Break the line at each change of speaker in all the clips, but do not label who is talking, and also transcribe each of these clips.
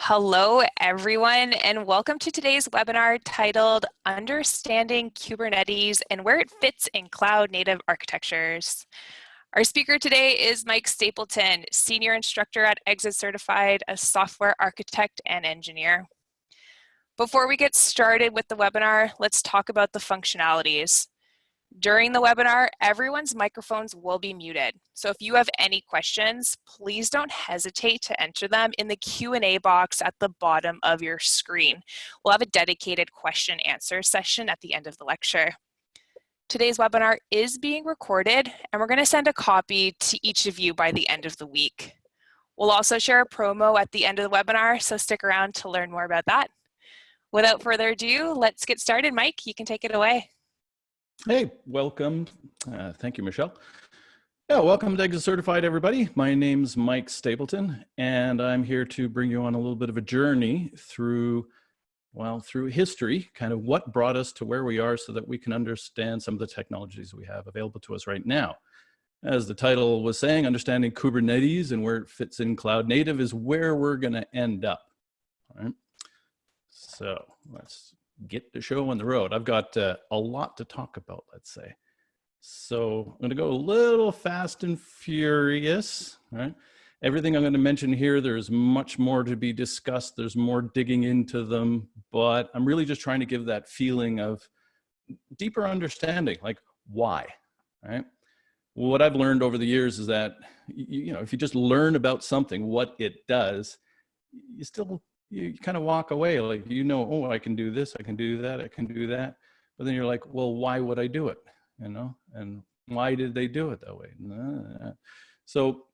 Hello, everyone, and welcome to today's webinar titled Understanding Kubernetes and Where It Fits in Cloud-Native Architectures. Our speaker today is Mike Stapleton, Senior Instructor at ExitCertified, a software architect and engineer. Before we get started with the webinar, let's talk about the functionalities. During the webinar, everyone's microphones will be muted. So if you have any questions, please don't hesitate to enter them in the Q&A box at the bottom of your screen. We'll have a dedicated question answer session at the end of the lecture. Today's webinar is being recorded, and we're going to send a copy to each of you by the end of the week. We'll also share a promo at the end of the webinar, so stick around to learn more about that. Without further ado, let's get started. Mike, you can take it away.
Hey, welcome. Thank you, Michelle. Yeah, welcome to ExitCertified, everybody. My name's Mike Stapleton, and I'm here to bring you on a little bit of a journey through history, kind of what brought us to where we are so that we can understand some of the technologies we have available to us right now. As the title was saying, understanding Kubernetes and where it fits in cloud native is where we're going to end up. All right. So let's get the show on the road. I've got a lot to talk about, let's say. So I'm going to go a little fast and furious. Right? Everything I'm going to mention here, there's much more to be discussed. There's more digging into them, but I'm really just trying to give that feeling of deeper understanding, like why, right? What I've learned over the years is that, you know, if you just learn about something, what it does, you kind of walk away like, you know, oh, I can do this, I can do that, I can do that. But then you're like, well, why would I do it? You know, and why did they do it that way? So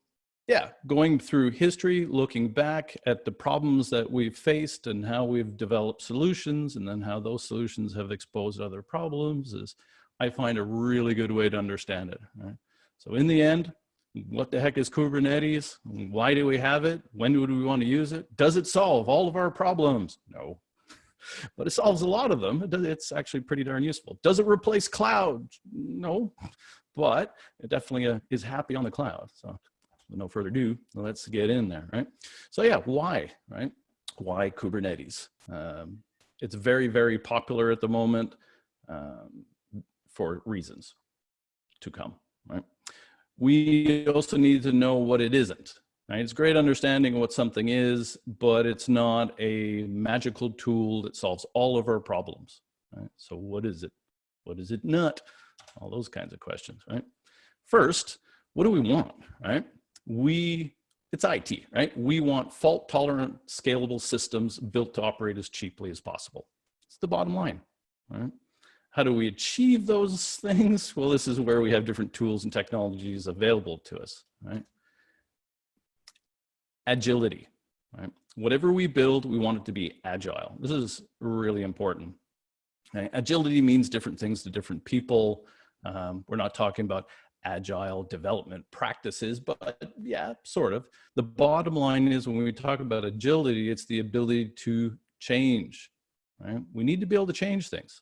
yeah, going through history, looking back at the problems that we've faced and how we've developed solutions, and then how those solutions have exposed other problems, is I find a really good way to understand it. Right? So in the end, what the heck is Kubernetes? Why do we have it? When would we want to use it? Does it solve all of our problems? No, but it solves a lot of them. It's actually pretty darn useful. Does it replace cloud? No, but it definitely is happy on the cloud. So with no further ado, let's get in there, right? So yeah, why, right? Why Kubernetes? It's very, very popular at the moment for reasons to come, right? We also need to know what it isn't, right? It's great understanding what something is, but it's not a magical tool that solves all of our problems, right? So what is it? What is it not? All those kinds of questions, right? First, what do we want, right? It's IT, right? We want fault-tolerant, scalable systems built to operate as cheaply as possible. It's the bottom line, right? How do we achieve those things? Well, this is where we have different tools and technologies available to us, right? Agility, right? Whatever we build, we want it to be agile. This is really important. Okay? Agility means different things to different people. We're not talking about agile development practices, but yeah, sort of. The bottom line is when we talk about agility, it's the ability to change, right? We need to be able to change things.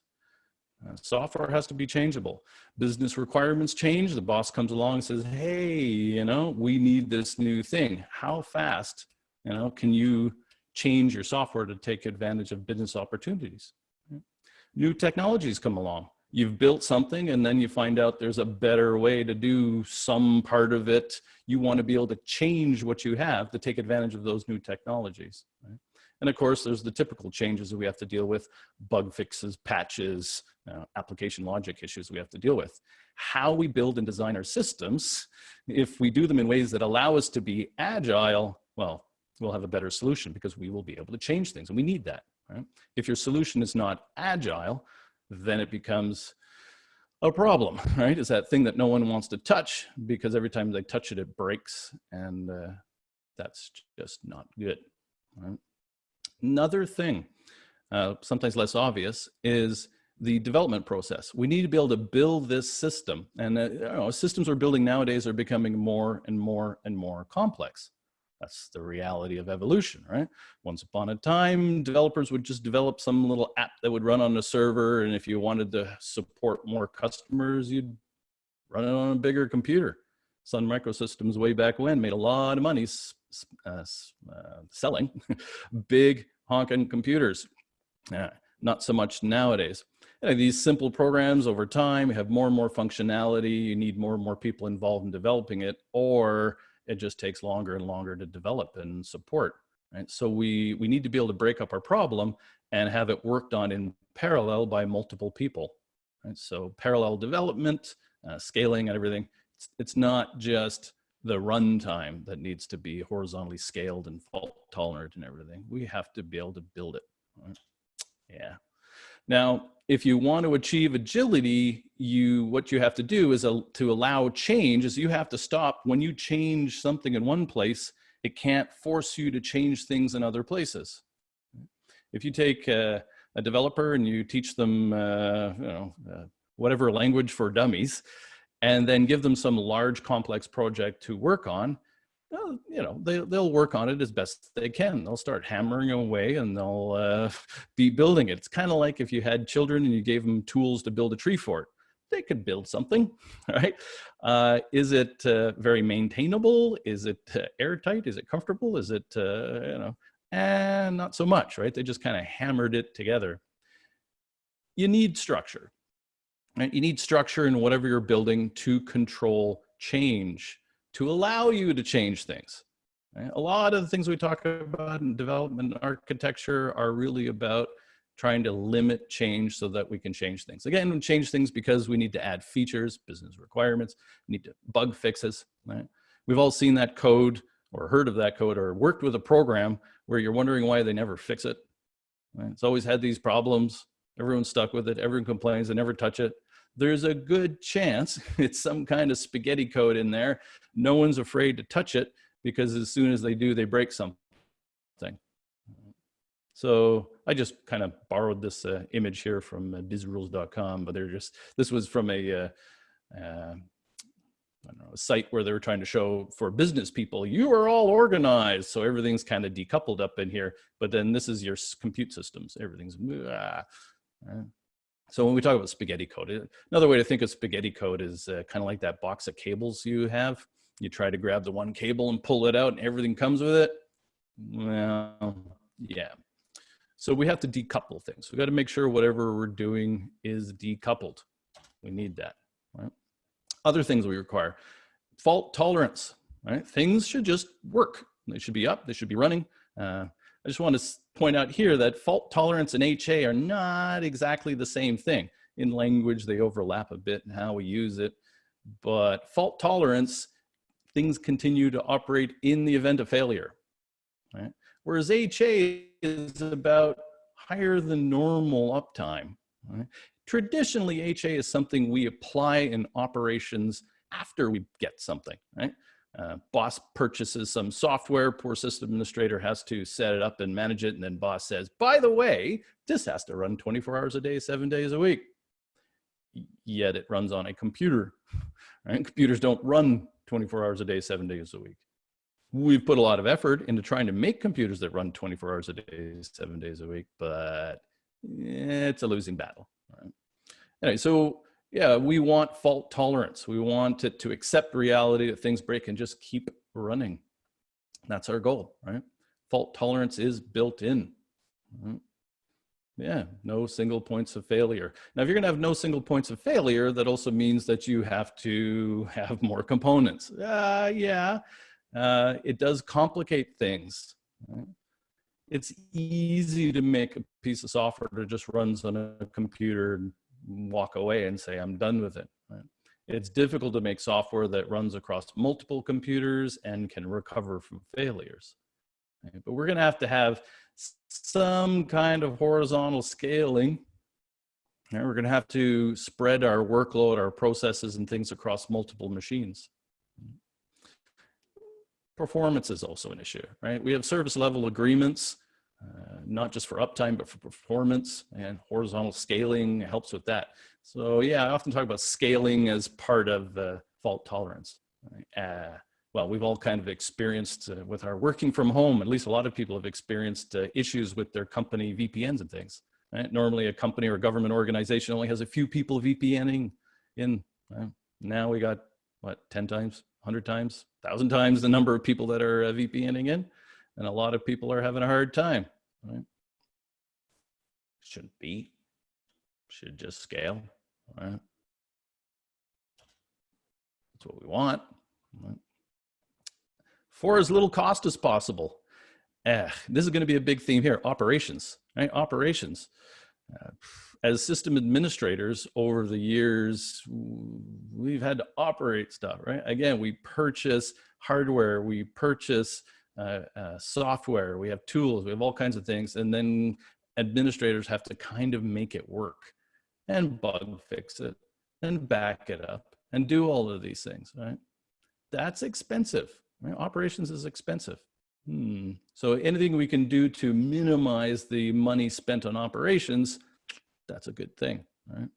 Software has to be changeable. Business requirements change. The boss comes along and says, hey, you know, we need this new thing. How fast, you know, can you change your software to take advantage of business opportunities? New technologies come along. You've built something and then you find out there's a better way to do some part of it. You want to be able to change what you have to take advantage of those new technologies, right? And of course, there's the typical changes that we have to deal with, bug fixes, patches, application logic issues we have to deal with. How we build and design our systems, if we do them in ways that allow us to be agile, well, we'll have a better solution because we will be able to change things, and we need that, right? If your solution is not agile, then it becomes a problem, right? It's that thing that no one wants to touch because every time they touch it, it breaks, and that's just not good, right? Another thing, sometimes less obvious, is the development process. We need to be able to build this system, and you know, systems we're building nowadays are becoming more and more and more complex. That's the reality of evolution, right? Once upon a time, developers would just develop some little app that would run on a server, and if you wanted to support more customers, you'd run it on a bigger computer. Sun Microsystems way back when made a lot of money selling big honking computers. Not so much nowadays. These simple programs over time have more and more functionality. You need more and more people involved in developing it, or it just takes longer and longer to develop and support. Right? So we need to be able to break up our problem and have it worked on in parallel by multiple people. Right? So parallel development, scaling and everything. It's not just the runtime that needs to be horizontally scaled and fault tolerant and everything. We have to be able to build it. Right? Yeah. Now, if you want to achieve agility, what you have to do is to allow change is you have to stop when you change something in one place, it can't force you to change things in other places. If you take a developer and you teach them, whatever language for dummies, and then give them some large complex project to work on, well, they'll work on it as best they can. They'll start hammering away and they'll be building it. It's kind of like if you had children and you gave them tools to build a tree fort. They could build something, right? Is it very maintainable? Is it airtight? Is it comfortable? Is it, and not so much, right? They just kind of hammered it together. You need structure, right? You need structure in whatever you're building to control change, to allow you to change things. Right? A lot of the things we talk about in development architecture are really about trying to limit change so that we can change things. Again, we change things because we need to add features, business requirements, we need to bug fixes. Right? We've all seen that code or heard of that code or worked with a program where you're wondering why they never fix it. Right? It's always had these problems. Everyone's stuck with it. Everyone complains. They never touch it. There's a good chance it's some kind of spaghetti code in there. No one's afraid to touch it because as soon as they do, they break something. So I just kind of borrowed this image here from bizrules.com, but this was from a site where they were trying to show for business people, you are all organized. So everything's kind of decoupled up in here, but then this is your compute systems. Everything's, So when we talk about spaghetti code, another way to think of spaghetti code is kind of like that box of cables you have. You try to grab the one cable and pull it out and everything comes with it. Well, yeah. So we have to decouple things. We got to make sure whatever we're doing is decoupled. We need that, right? Other things we require, fault tolerance, right? Things should just work. They should be up, they should be running. I just want to point out here that fault tolerance and HA are not exactly the same thing. In language, they overlap a bit in how we use it. But fault tolerance, things continue to operate in the event of failure. Right? Whereas HA is about higher than normal uptime. Right? Traditionally, HA is something we apply in operations after we get something. Right? Boss purchases some software, poor system administrator has to set it up and manage it, and then boss says, by the way, this has to run 24 hours a day, 7 days a week. Yet it runs on a computer. Right? Computers don't run 24 hours a day, 7 days a week. We've put a lot of effort into trying to make computers that run 24 hours a day, 7 days a week, but it's a losing battle. Right? Anyway, so yeah, we want fault tolerance. We want it to accept reality that things break and just keep running. That's our goal, right? Fault tolerance is built in. Right? Yeah, no single points of failure. Now, if you're gonna have no single points of failure, that also means that you have to have more components. It does complicate things. Right? It's easy to make a piece of software that just runs on a computer and walk away and say, I'm done with it. Right? It's difficult to make software that runs across multiple computers and can recover from failures. Right? But we're going to have some kind of horizontal scaling. Right? We're going to have to spread our workload, our processes and things across multiple machines. Performance is also an issue, right? We have service level agreements, not just for uptime, but for performance, and horizontal scaling helps with that. So yeah, I often talk about scaling as part of fault tolerance. Right? Well, we've all kind of experienced with our working from home, at least a lot of people have experienced issues with their company VPNs and things. Right? Normally a company or a government organization only has a few people VPNing in. Now we got, what, 10 times, 100 times, 1,000 times the number of people that are VPNing in, and a lot of people are having a hard time, right? Shouldn't be, should just scale, right? That's what we want, right? For as little cost as possible. This is going to be a big theme here, operations, right? Operations. As system administrators over the years, we've had to operate stuff, right? Again, we purchase hardware, we purchase software, we have tools, we have all kinds of things, and then administrators have to kind of make it work and bug fix it and back it up and do all of these things, right? That's expensive, right? Operations is expensive. So anything we can do to minimize the money spent on operations, that's a good thing, right?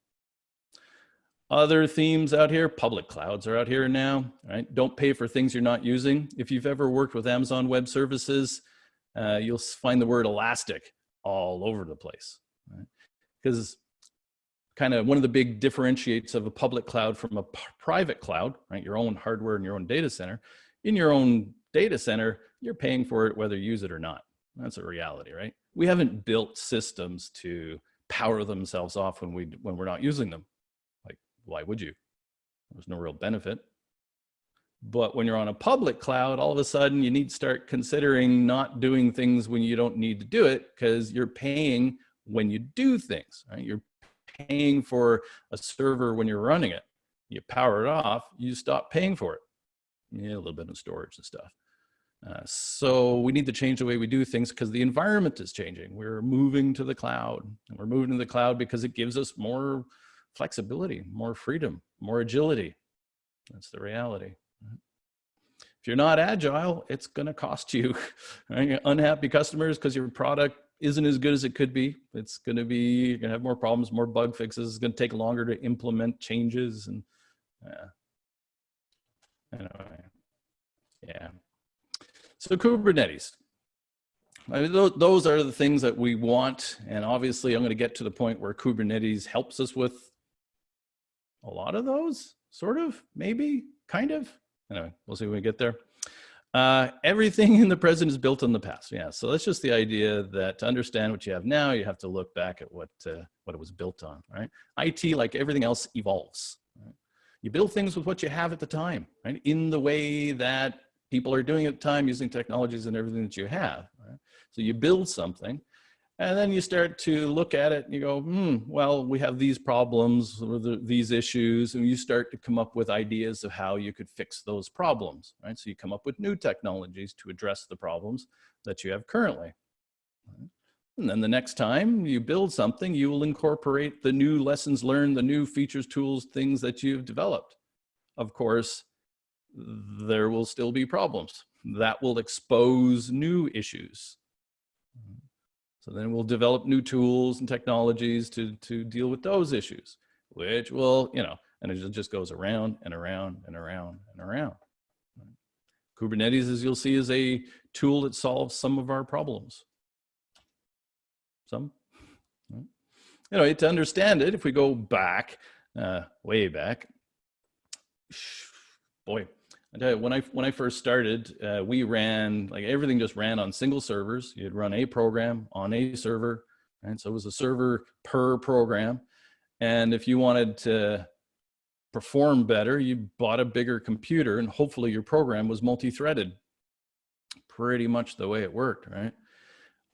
Other themes out here, public clouds are out here now, right? Don't pay for things you're not using. If you've ever worked with Amazon Web Services, you'll find the word elastic all over the place, right? Because kind of one of the big differentiates of a public cloud from a private cloud, right? Your own hardware and your own data center. In your own data center, you're paying for it whether you use it or not. That's a reality, right? We haven't built systems to power themselves off when we're not using them. Like, why would you? There's no real benefit. But when you're on a public cloud, all of a sudden you need to start considering not doing things when you don't need to do it, because you're paying when you do things, right? You're paying for a server when you're running it. You power it off, you stop paying for it. Yeah, a little bit of storage and stuff. So we need to change the way we do things because the environment is changing. We're moving to the cloud, and we're moving to the cloud because it gives us more flexibility, more freedom, more agility. That's the reality. If you're not agile, it's going to cost you. Right? You're unhappy customers because your product isn't as good as it could be. It's going to be, you're going to have more problems, more bug fixes. It's going to take longer to implement changes. And anyway, yeah. So Kubernetes, I mean, those are the things that we want. And obviously I'm going to get to the point where Kubernetes helps us with a lot of those, sort of, maybe, kind of. Anyway, we'll see when we get there. Everything in the present is built on the past. Yeah, so that's just the idea that to understand what you have now, you have to look back at what it was built on, right? IT, like everything else, evolves. Right? You build things with what you have at the time, right? In the way that people are doing at the time, using technologies and everything that you have, right? So you build something, and then you start to look at it and you go, well, we have these problems or these issues, and you start to come up with ideas of how you could fix those problems, right? So you come up with new technologies to address the problems that you have currently. Right? And then the next time you build something, you will incorporate the new lessons learned, the new features, tools, things that you've developed. Of course, there will still be problems. That will expose new issues. So then we'll develop new tools and technologies to deal with those issues, which will, and it just goes around and around and around and around. Kubernetes, as you'll see, is a tool that solves some of our problems. Some. Anyway, to understand it, if we go back, way back, boy, I tell you, when I first started, we ran, like everything just ran on single servers. You'd run a program on a server, and so it was a server per program. And if you wanted to perform better, you bought a bigger computer, and hopefully your program was multi-threaded. Pretty much the way it worked, right?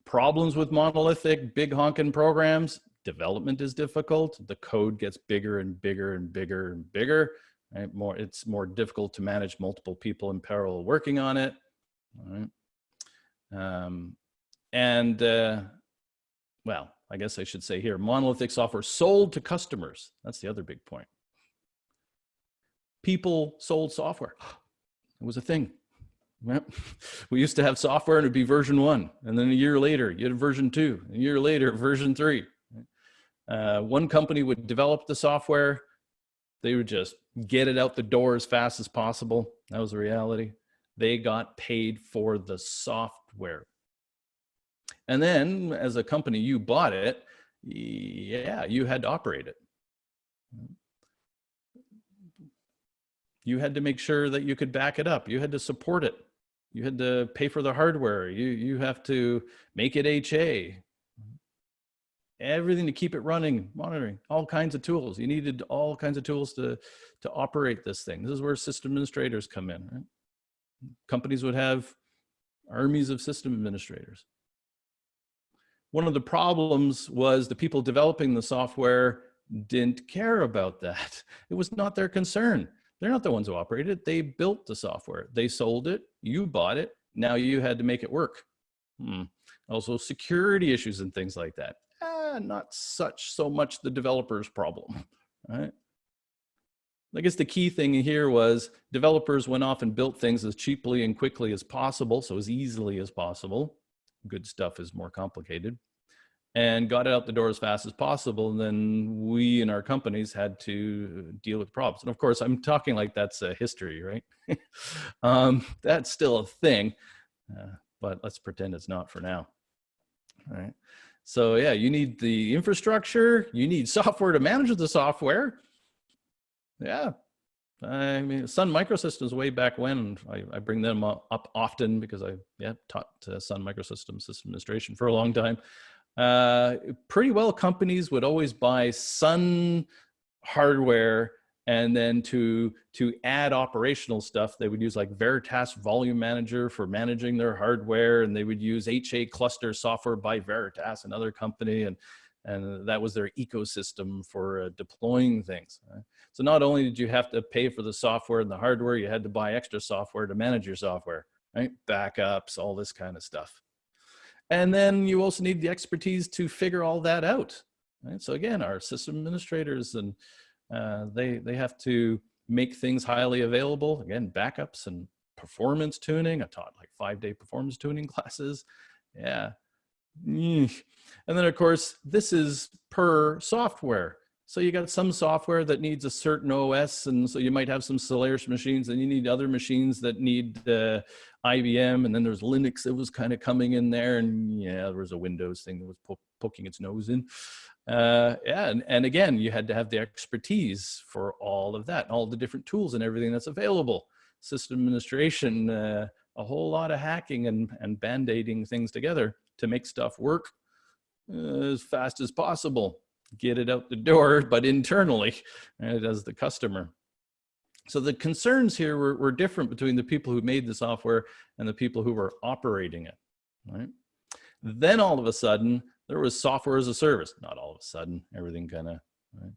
Problems with monolithic, big honking programs: development is difficult. The code gets bigger and bigger and bigger and bigger. Right? It's more difficult to manage multiple people in parallel working on it. Right? Well, I guess I should say here, monolithic software sold to customers. That's the other big point. People sold software. It was a thing. Yep. We used to have software and it'd be version 1. And then a year later, you had version 2. A year later, version 3. One company would develop the software. They would just get it out the door as fast as possible. That was the reality. They got paid for the software. And then as a company, you bought it. Yeah, you had to operate it. You had to make sure that you could back it up. You had to support it. You had to pay for the hardware. You have to make it HA. Everything to keep it running, monitoring, all kinds of tools. You needed all kinds of tools to operate this thing. This is where system administrators come in, right? Companies would have armies of system administrators. One of the problems was the people developing the software didn't care about that. It was not their concern. They're not the ones who operated it. They built the software. They sold it. You bought it. Now you had to make it work. Also security issues and things like that. Not so much the developer's problem, right? I guess the key thing here was developers went off and built things as cheaply and quickly as possible, so as easily as possible. Good stuff is more complicated. And got it out the door as fast as possible. And then we in our companies had to deal with problems. And of course, I'm talking like that's a history, right? That's still a thing, but let's pretend it's not for now, all right? So yeah, you need the infrastructure, you need software to manage the software. Yeah, I mean, Sun Microsystems way back when, I bring them up often because I taught Sun Microsystems system administration for a long time. Pretty well companies would always buy Sun hardware, and then to add operational stuff, they would use like Veritas Volume Manager for managing their hardware, and they would use HA Cluster software by Veritas, another company, and that was their ecosystem for deploying things. Right? So not only did you have to pay for the software and the hardware, you had to buy extra software to manage your software, right? Backups, all this kind of stuff. And then you also need the expertise to figure all that out. Right? So again, our system administrators, and they have to make things highly available. Again, backups and performance tuning. I taught like 5-day performance tuning classes. Yeah. And then of course, this is per software. So you got some software that needs a certain OS, and so you might have some Solaris machines, and you need other machines that need IBM, and then there's Linux that was kind of coming in there, and yeah, there was a Windows thing that was poking its nose in. And again, you had to have the expertise for all of that, all the different tools and everything that's available. System administration, a whole lot of hacking and band-aiding things together to make stuff work as fast as possible. Get it out the door, but internally, as the customer. So the concerns here were different between the people who made the software and the people who were operating it, right? Then all of a sudden, there was software as a service. Not all of a sudden, everything kind of, right?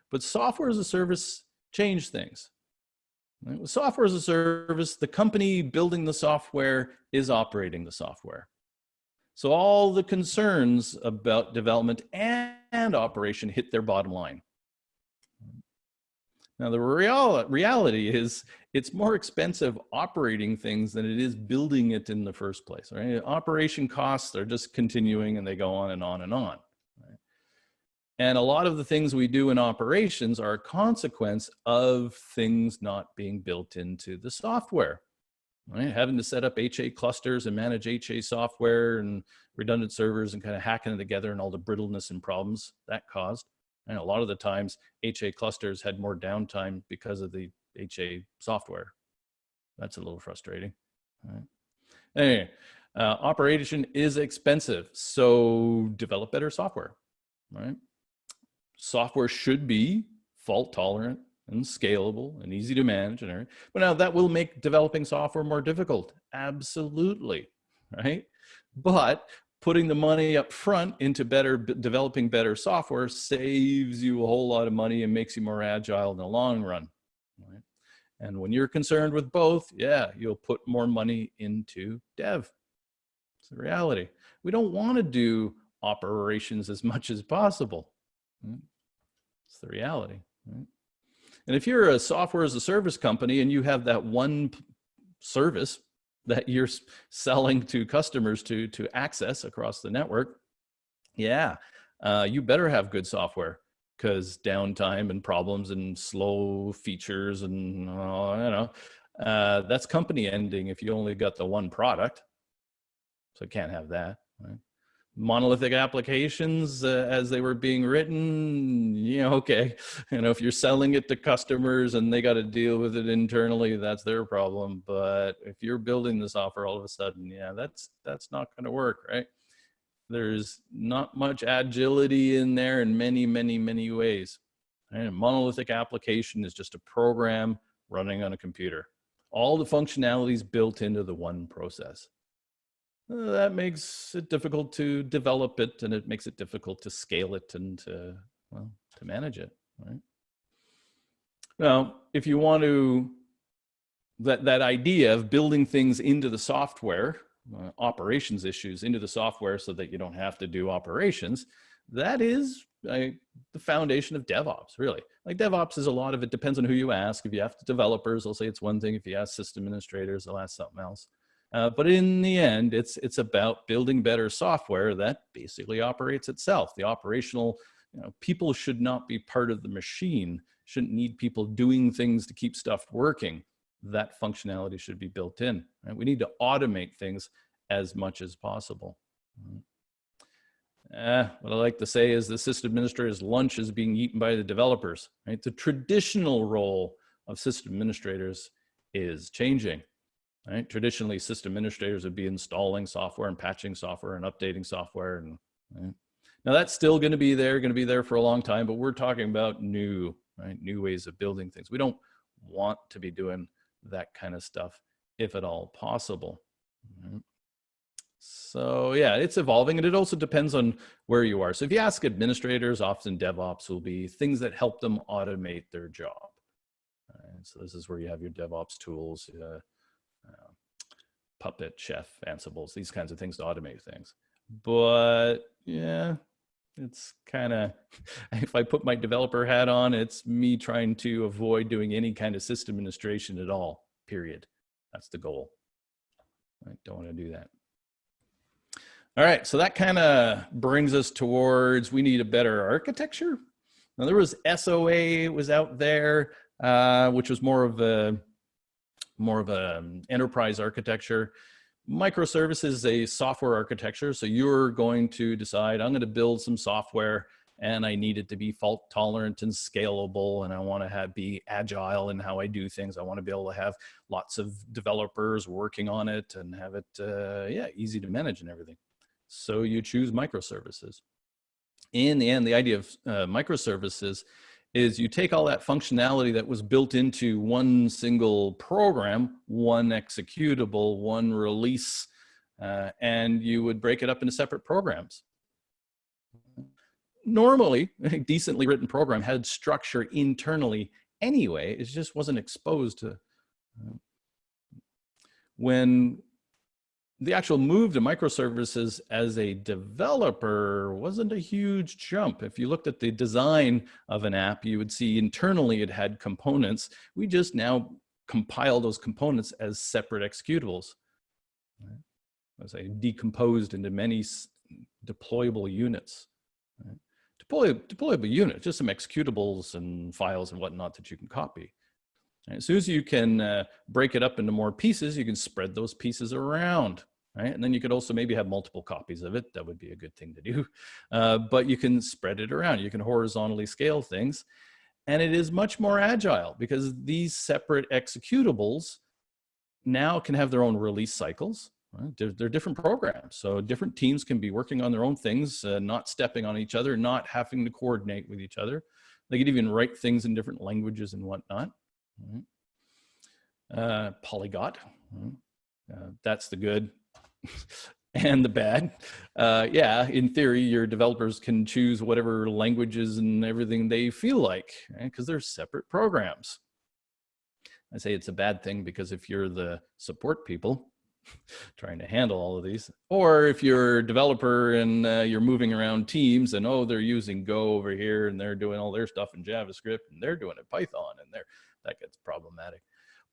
But software as a service changed things. Right? With software as a service, the company building the software is operating the software. So all the concerns about development and operation hit their bottom line. Now the reality is it's more expensive operating things than it is building it in the first place. Right? Operation costs are just continuing, and they go on and on and on. Right? And a lot of the things we do in operations are a consequence of things not being built into the software. Right? Having to set up HA clusters and manage HA software and redundant servers and kind of hacking it together, and all the brittleness and problems that caused. And a lot of the times HA clusters had more downtime because of the HA software. That's a little frustrating. Right? Anyway, operation is expensive, so develop better software. Right? Software should be fault tolerant and scalable and easy to manage and everything. But now that will make developing software more difficult. Absolutely, right? But putting the money up front into developing better software saves you a whole lot of money and makes you more agile in the long run, right? And when you're concerned with both, yeah, you'll put more money into dev. It's the reality. We don't want to do operations as much as possible. Right? It's the reality, right? And if you're a software as a service company and you have that one service that you're selling to customers to access across the network, yeah, you better have good software, because downtime and problems and slow features and that's company ending if you only got the one product. So can't have that, right? monolithic applications as they were being written, okay. If you're selling it to customers and they got to deal with it internally, that's their problem. But if you're building the software, all of a sudden, that's not going to work, right? There's not much agility in there in many, many, many ways. And a monolithic application is just a program running on a computer. All the functionalities built into the one process. That makes it difficult to develop it, and it makes it difficult to scale it and to manage it, right? Now, if you want to, that idea of building things into the software, operations issues into the software so that you don't have to do operations, that is the foundation of DevOps, really. Like DevOps is a lot of it depends on who you ask. If you ask developers, they'll say it's one thing. If you ask system administrators, they'll ask something else. But in the end, it's about building better software that basically operates itself. The operational, people should not be part of the machine, shouldn't need people doing things to keep stuff working. That functionality should be built in. Right? We need to automate things as much as possible. What I like to say is the system administrator's lunch is being eaten by the developers. Right? The traditional role of system administrators is changing. Right? Traditionally, system administrators would be installing software and patching software and updating software. And right? Now that's still going to be there for a long time, but we're talking about new ways of building things. We don't want to be doing that kind of stuff, if at all possible. Right? So yeah, it's evolving, and it also depends on where you are. So if you ask administrators, often DevOps will be things that help them automate their job. Right? So this is where you have your DevOps tools, Puppet, Chef, Ansibles, these kinds of things to automate things. But yeah, it's kind of, if I put my developer hat on, it's me trying to avoid doing any kind of system administration at all, period. That's the goal. I don't want to do that. All right, so that kind of brings us towards, we need a better architecture. Now there was SOA was out there, which was more of a enterprise architecture. Microservices is a software architecture. So you're going to decide, I'm going to build some software and I need it to be fault tolerant and scalable. And I want to be agile in how I do things. I want to be able to have lots of developers working on it and have it, easy to manage and everything. So you choose microservices. In the end, the idea of microservices is you take all that functionality that was built into one single program, one executable, one release, and you would break it up into separate programs. Normally, a decently written program had structure internally anyway. It just wasn't exposed to. When the actual move to microservices as a developer wasn't a huge jump. If you looked at the design of an app, you would see internally it had components. We just now compile those components as separate executables. Right? As I decomposed into many deployable units. Right? Deployable units, just some executables and files and whatnot that you can copy. As soon as you can break it up into more pieces, you can spread those pieces around, right? And then you could also maybe have multiple copies of it. That would be a good thing to do. But you can spread it around. You can horizontally scale things. And it is much more agile because these separate executables now can have their own release cycles. Right? They're different programs. So different teams can be working on their own things, not stepping on each other, not having to coordinate with each other. They could even write things in different languages and whatnot. Polyglot, that's the good and the bad. In theory, your developers can choose whatever languages and everything they feel like, because they're separate programs. I say it's a bad thing because if you're the support people trying to handle all of these, or if you're a developer and you're moving around teams and they're using Go over here and they're doing all their stuff in JavaScript and they're doing it Python and that gets problematic.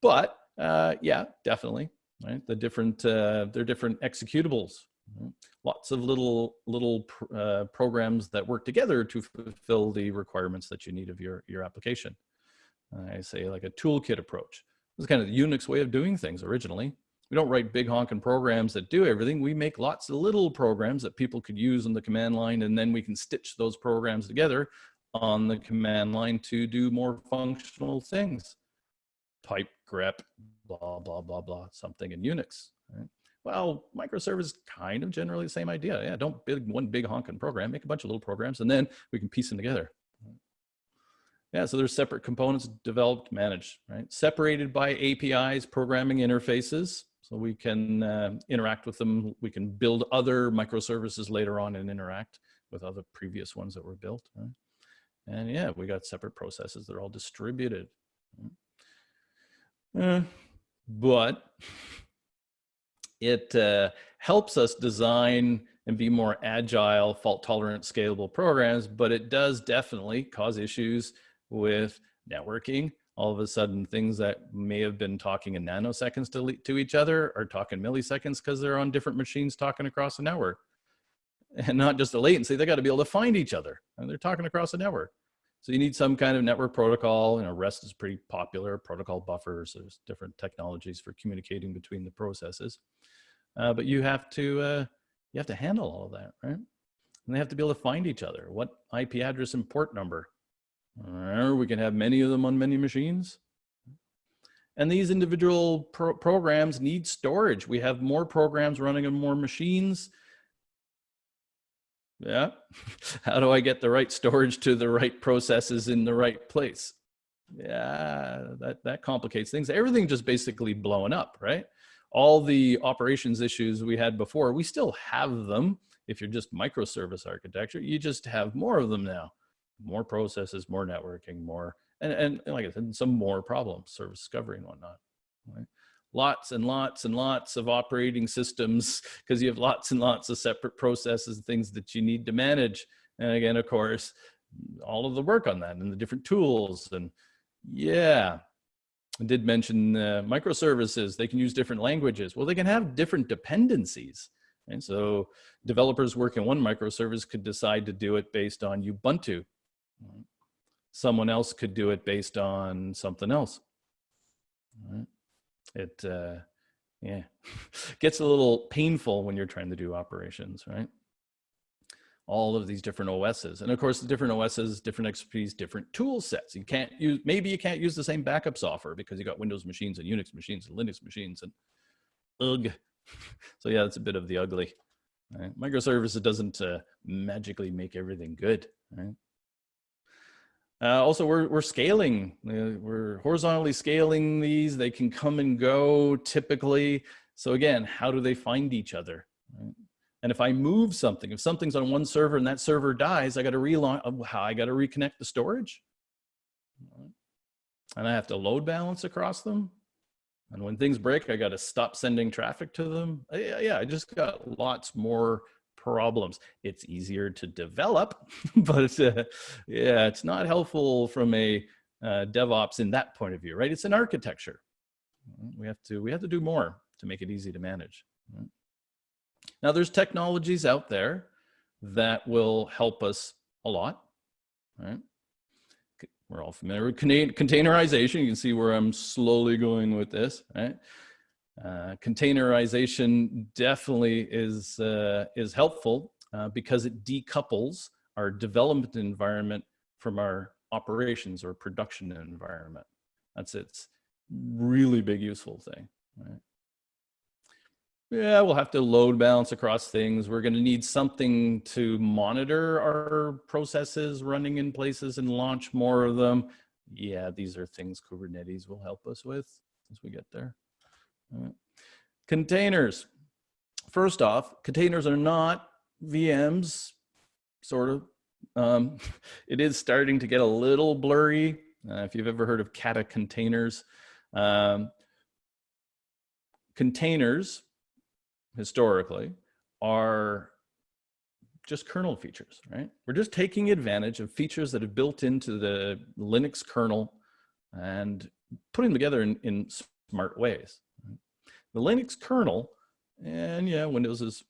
But definitely, right? They're different executables. Right? Lots of little programs that work together to fulfill the requirements that you need of your application. I say like a toolkit approach. This is kind of the Unix way of doing things originally. We don't write big honking programs that do everything. We make lots of little programs that people could use on the command line, and then we can stitch those programs together on the command line to do more functional things. Type, grep, blah, blah, blah, blah, something in Unix. Right? Well, microservice kind of generally the same idea. Yeah, don't build one big honking program, make a bunch of little programs, and then we can piece them together. Yeah, so there's separate components developed, managed, right? Separated by APIs, programming interfaces, so we can interact with them. We can build other microservices later on and interact with other previous ones that were built, right? And yeah, we got separate processes. They're all distributed. But it helps us design and be more agile, fault-tolerant, scalable programs, but it does definitely cause issues with networking. All of a sudden, things that may have been talking in nanoseconds to each other are talking milliseconds because they're on different machines talking across the network. And not just the latency, they got to be able to find each other, and they're talking across the network. So you need some kind of network protocol. You know, REST is pretty popular, protocol buffers. There's different technologies for communicating between the processes. But you have to handle all of that, right? And they have to be able to find each other. What IP address and port number? We can have many of them on many machines. And these individual programs need storage. We have more programs running on more machines. Yeah. How do I get the right storage to the right processes in the right place? Yeah, that complicates things. Everything just basically blowing up, right? All the operations issues we had before, we still have them. If you're just microservice architecture, you just have more of them now. More processes, more networking, more, and like I said, some more problems, service discovery and whatnot, right? Lots and lots and lots of operating systems because you have lots and lots of separate processes and things that you need to manage. And again, of course, all of the work on that and the different tools. And yeah, I did mention microservices. They can use different languages. Well, they can have different dependencies. And so developers working one microservice could decide to do it based on Ubuntu. Someone else could do it based on something else. Right? It yeah, gets a little painful when you're trying to do operations, right? All of these different OSs, and of course, the different OSs, different XPs, different tool sets. You can't use, maybe you can't use the same backup software because you got Windows machines and Unix machines and Linux machines and ugh. So yeah, it's a bit of the ugly. Right? Microservices doesn't magically make everything good, right? Also, we're scaling. We're horizontally scaling these. They can come and go typically. So again, how do they find each other? Right? And if I move something, if something's on one server and that server dies, I got to relaunch. How I got to reconnect the storage, and I have to load balance across them. And when things break, I got to stop sending traffic to them. Yeah, I just got lots more problems. It's easier to develop, but yeah, it's not helpful from a DevOps in that point of view, right? It's an architecture. We have to do more to make it easy to manage. Right? Now, there's technologies out there that will help us a lot, right? We're all familiar with containerization. You can see where I'm slowly going with this, right? Containerization definitely is helpful because it decouples our development environment from our operations or production environment. That's its really big useful thing, right? Yeah, we'll have to load balance across things. We're going to need something to monitor our processes running in places and launch more of them. Yeah, these are things Kubernetes will help us with as we get there. Containers. First off, containers are not VMs, sort of. It is starting to get a little blurry. If you've ever heard of kata containers. Containers, historically, are just kernel features, right? We're just taking advantage of features that have built into the Linux kernel and putting them together in smart ways. The Linux kernel, and yeah, Windows is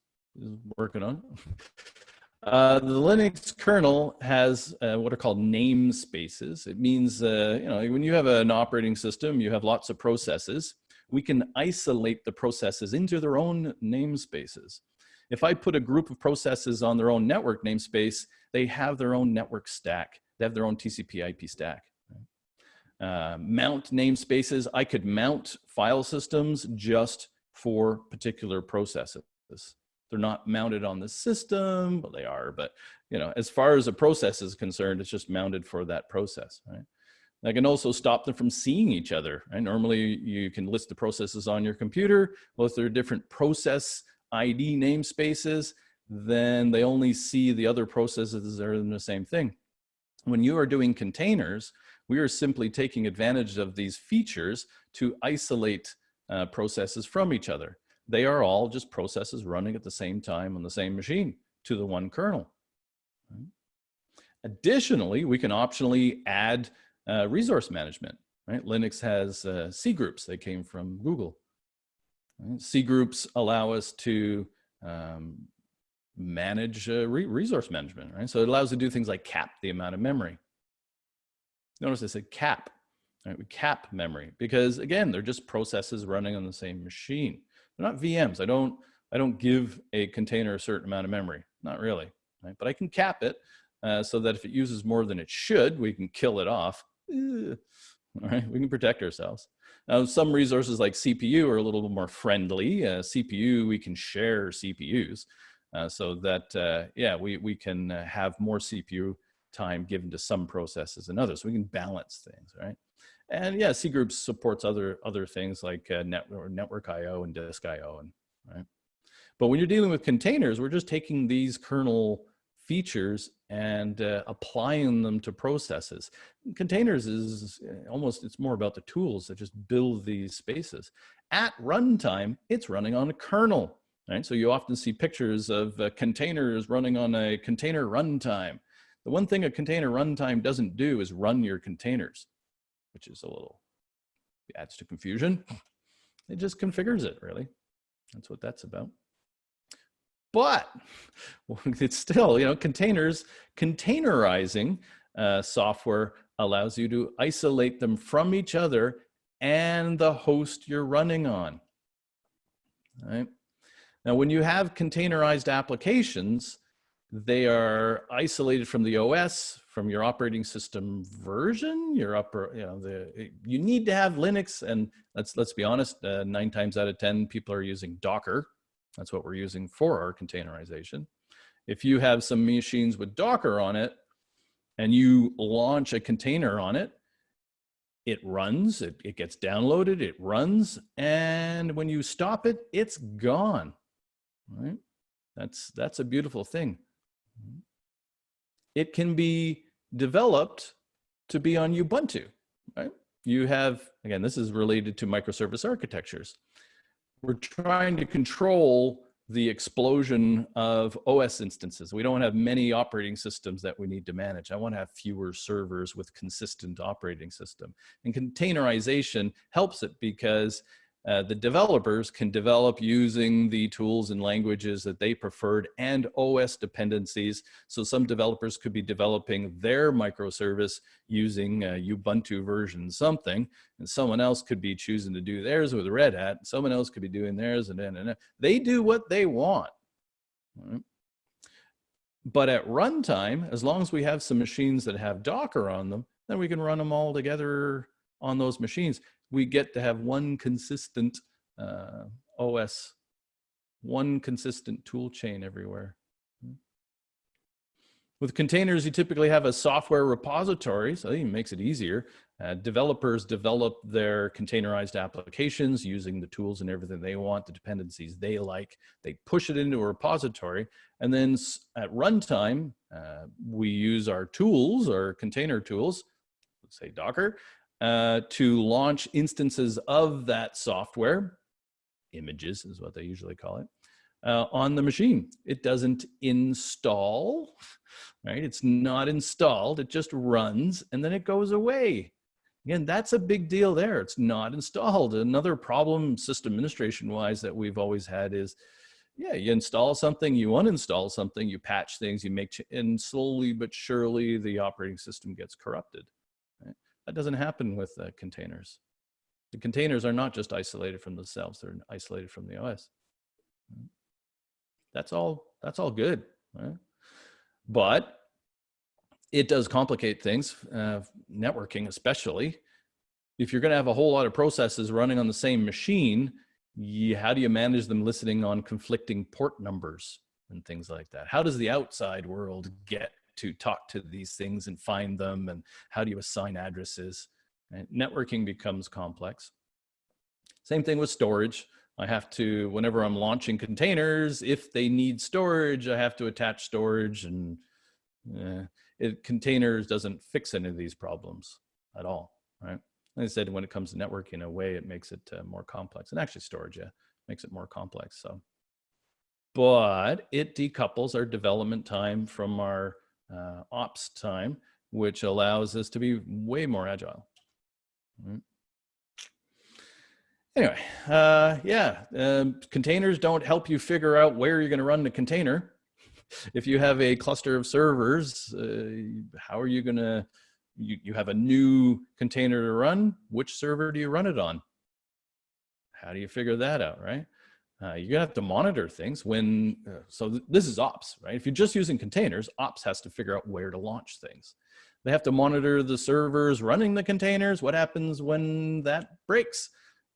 working on the Linux kernel has what are called namespaces. It means, you know, when you have an operating system, you have lots of processes. we can isolate the processes into their own namespaces. If I put a group of processes on their own network namespace, they have their own network stack. They have their own TCP/IP stack. Mount namespaces, I could mount file systems just for particular processes. They're not mounted on the system, well, they are, but you know, as far as a process is concerned, it's just mounted for that process, right? I can also stop them from seeing each other, right? Normally you can list the processes on your computer. Well, if there are different process ID namespaces, then they only see the other processes that are in the same thing. When you are doing containers, we are simply taking advantage of these features to isolate processes from each other. They are all just processes running at the same time on the same machine to the one kernel. Right? Additionally, we can optionally add resource management. Right? Linux has C groups. They came from Google. Right? C groups allow us to manage resource management. Right? So it allows us to do things like cap the amount of memory. Notice I said cap. Right? We cap memory because again, they're just processes running on the same machine. They're not VMs. I don't give a container a certain amount of memory. Not really. Right? But I can cap it so that if it uses more than it should, we can kill it off. All right? We can protect ourselves. Now, some resources like CPU are a little bit more friendly. CPU, we can share CPUs so that, yeah, we can have more CPU time given to some processes than others. So we can balance things, right? And yeah, C groups supports other things like network IO and disk IO, and right. But when you're dealing with containers, we're just taking these kernel features and applying them to processes. Containers is almost, it's more about the tools that just build these spaces. At runtime, it's running on a kernel, right? So you often see pictures of containers running on a container runtime. The one thing a container runtime doesn't do is run your containers, which is a little, adds to confusion. It just configures it, really. That's what that's about. But it's still, you know, containerizing software allows you to isolate them from each other and the host you're running on. Right? Now, when you have containerized applications, they are isolated from the OS, from your operating system version. You need to have Linux, and let's be honest, 9 times out of 10 people are using Docker. That's what we're using for our containerization. If you have some machines with Docker on it and you launch a container on it, it runs, it gets downloaded, it runs, and when you stop it, it's gone. Right? That's a beautiful thing. It can be developed to be on Ubuntu, right? You have, again, this is related to microservice architectures. We're trying to control the explosion of OS instances. We don't have many operating systems that we need to manage. I want to have fewer servers with consistent operating system. And containerization helps it because the developers can develop using the tools and languages that they preferred and OS dependencies. So some developers could be developing their microservice using Ubuntu version something, and someone else could be choosing to do theirs with Red Hat. Someone else could be doing theirs, and they do what they want. Right? But at runtime, as long as we have some machines that have Docker on them, then we can run them all together on those machines. We get to have one consistent OS, one consistent tool chain everywhere. With containers, you typically have a software repository, so it even makes it easier. Developers develop their containerized applications using the tools and everything they want, the dependencies they like. They push it into a repository, and then at runtime, we use our tools, our container tools, let's say Docker, to launch instances of that software, images is what they usually call it, on the machine. It doesn't install, right? It's not installed, it just runs and then it goes away. Again, that's a big deal there. It's not installed. Another problem system administration wise that we've always had is, yeah, you install something, you uninstall something, you patch things, you make, and slowly but surely the operating system gets corrupted. Right? That doesn't happen with containers. The containers are not just isolated from themselves, they're isolated from the OS. That's all good, right? But it does complicate things, networking especially. If you're going to have a whole lot of processes running on the same machine, how do you manage them listening on conflicting port numbers and things like that? How does the outside world get to talk to these things and find them? And how do you assign addresses? Right? Networking becomes complex. Same thing with storage. I have to, whenever I'm launching containers, if they need storage, I have to attach storage, and containers doesn't fix any of these problems at all, right? Like I said, when it comes to networking, in a way, it makes it more complex. And actually storage, makes it more complex. So, but it decouples our development time from our ops time, which allows us to be way more agile. Right? Anyway, containers don't help you figure out where you're going to run the container. If you have a cluster of servers, how are you going to, you have a new container to run, which server do you run it on? How do you figure that out, right? You're going to have to monitor things when, so this is ops, right? If you're just using containers, ops has to figure out where to launch things. They have to monitor the servers running the containers. What happens when that breaks?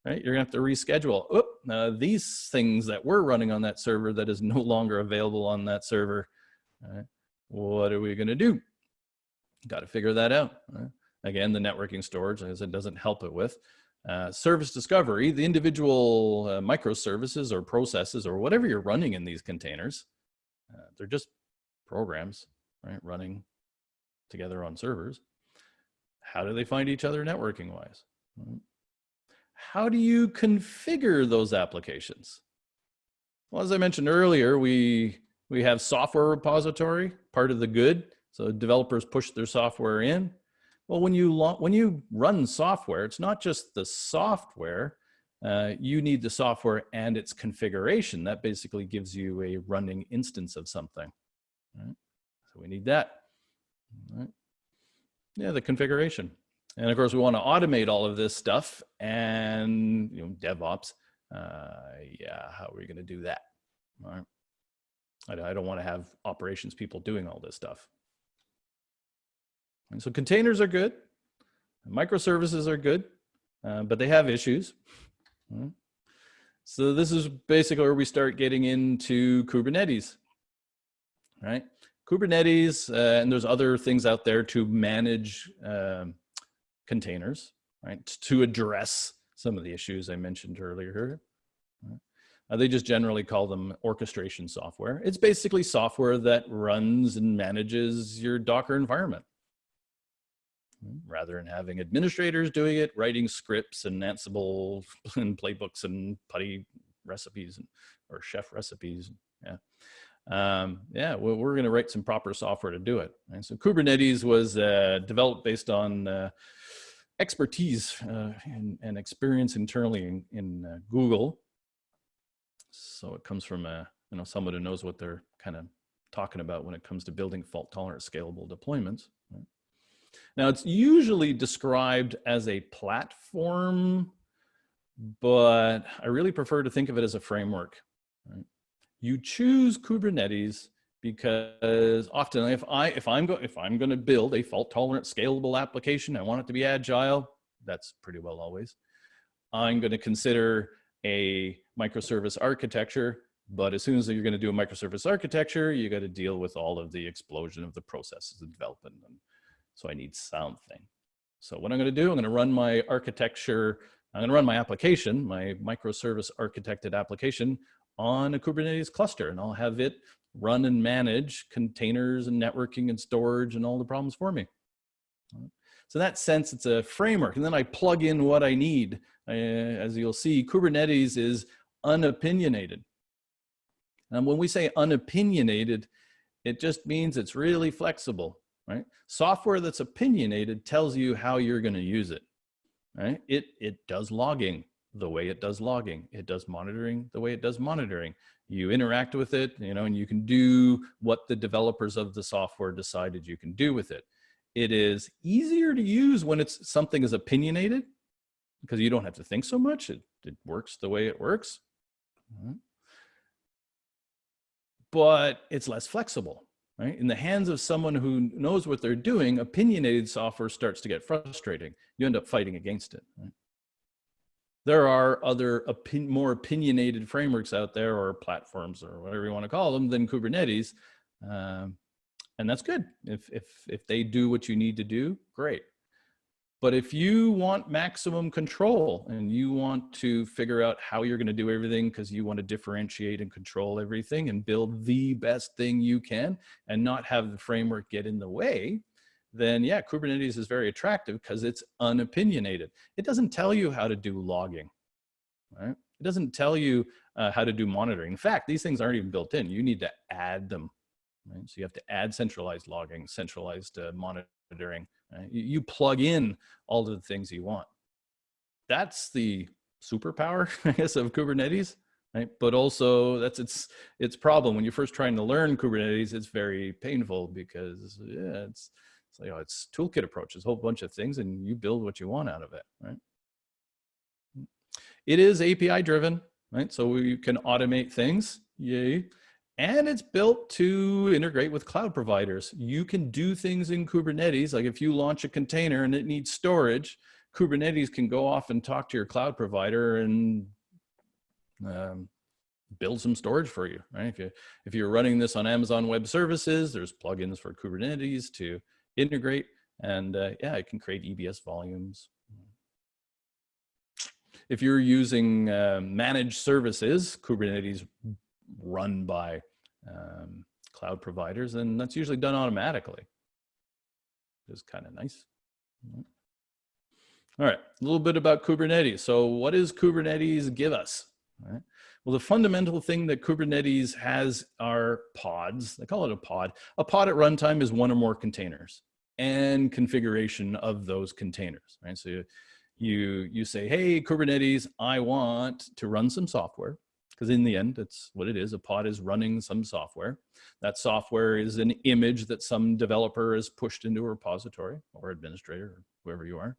Right? You're gonna have to reschedule. These things that were running on that server that is no longer available on that server. Right? What are we gonna do? Got to figure that out. Right? Again, the networking storage, as it doesn't help it with. Service discovery, the individual microservices or processes or whatever you're running in these containers, they're just programs, right? Running together on servers. How do they find each other networking wise? Right? How do you configure those applications? Well, as I mentioned earlier, we have software repository, part of the good. So developers push their software in. Well, when you run software, it's not just the software. You need the software and its configuration. That basically gives you a running instance of something. Right? So we need that. Right? Yeah, the configuration. And of course, we want to automate all of this stuff, and DevOps. How are we going to do that? All right. I don't want to have operations people doing all this stuff. And so containers are good, microservices are good, but they have issues. Right. So this is basically where we start getting into Kubernetes. Right? Kubernetes, and there's other things out there to manage containers, right, to address some of the issues I mentioned earlier. They just generally call them orchestration software. It's basically software that runs and manages your Docker environment. Rather than having administrators doing it, writing scripts and Ansible and playbooks and putty recipes or chef recipes. We're going to write some proper software to do it. And so Kubernetes was developed based on expertise and experience internally in Google. So it comes from someone who knows what they're kind of talking about when it comes to building fault-tolerant, scalable deployments. Right? Now, it's usually described as a platform, but I really prefer to think of it as a framework. Right? You choose Kubernetes because often if I'm going to build a fault-tolerant, scalable application, I want it to be agile. That's pretty well always. I'm going to consider a microservice architecture, but as soon as you're going to do a microservice architecture, you got to deal with all of the explosion of the processes of development. So I need something. So what I'm going to do, I'm going to run my architecture. I'm going to run my application, my microservice architected application, on a Kubernetes cluster, and I'll have it run and manage containers and networking and storage and all the problems for me. So in that sense, it's a framework, and then I plug in what I need. As you'll see, Kubernetes is unopinionated. And when we say unopinionated, it just means it's really flexible, right? Software that's opinionated tells you how you're going to use it, right? It does logging the way it does logging. It does monitoring the way it does monitoring. You interact with it, and you can do what the developers of the software decided you can do with it. It is easier to use when something is opinionated, because you don't have to think so much. It works the way it works. But it's less flexible, right? In the hands of someone who knows what they're doing, opinionated software starts to get frustrating. You end up fighting against it, right? There are other more opinionated frameworks out there, or platforms, or whatever you want to call them, than Kubernetes. And that's good. If they do what you need to do, great. But if you want maximum control and you want to figure out how you're going to do everything because you want to differentiate and control everything and build the best thing you can and not have the framework get in the way, then yeah, Kubernetes is very attractive because it's unopinionated. It doesn't tell you how to do logging, right? It doesn't tell you how to do monitoring. In fact, these things aren't even built in. You need to add them, right? So you have to add centralized logging, centralized monitoring. You plug in all of the things you want. That's the superpower, I guess, of Kubernetes, right? But also that's its problem. When you're first trying to learn Kubernetes, it's very painful because yeah, it's like, oh, it's toolkit approach. It's a whole bunch of things and you build what you want out of it, right? It is API driven, right? So you can automate things, yay. And it's built to integrate with cloud providers. You can do things in Kubernetes, like if you launch a container and it needs storage, Kubernetes can go off and talk to your cloud provider and build some storage for you, right? If you're running this on Amazon Web Services, there's plugins for Kubernetes to integrate, and yeah, it can create EBS volumes. If you're using managed services, Kubernetes run by cloud providers, and that's usually done automatically. It's kind of nice. All right, a little bit about Kubernetes. So what does Kubernetes give us? All right. Well, the fundamental thing that Kubernetes has are pods. They call it a pod. A pod at runtime is one or more containers and configuration of those containers, right? So you say, hey, Kubernetes, I want to run some software. Because in the end, that's what it is. A pod is running some software. That software is an image that some developer has pushed into a repository, or administrator, or whoever you are.